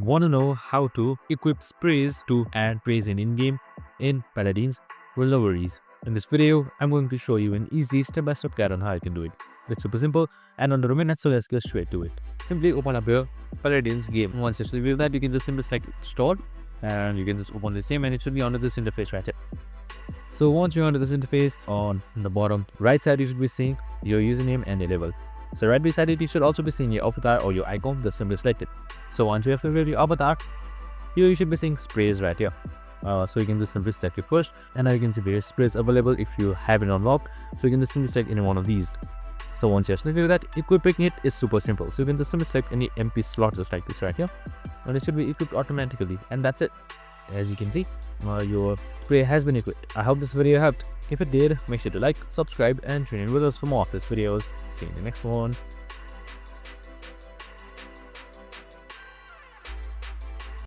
Want to know how to equip sprays to add sprays in-game in Paladins? Well, no worries. In this video, I'm going to show you an easy step-by-step guide on how you can do it. It's super simple and under a minute, so let's get straight to it. Simply open up your Paladins game. Once you review that, you can just simply select store and you can just open the same and it should be under this interface right here. So once you're under this interface, on the bottom right side, you should be seeing your username and your level. So right beside it, you should also be seeing your avatar or your icon, the symbol selected. So once you have filled your avatar, here you should be seeing sprays right here. So you can just simply select your first, and now you can see various sprays available if you have it unlocked. So you can just simply select any one of these. So once you have selected that, equipping it is super simple. So you can just simply select any MP slot just like this right here, and it should be equipped automatically, and that's it. As you can see, your spray has been equipped. I hope this video helped. If it did, make sure to like, subscribe, and tune in with us for more of these videos. See you in the next one.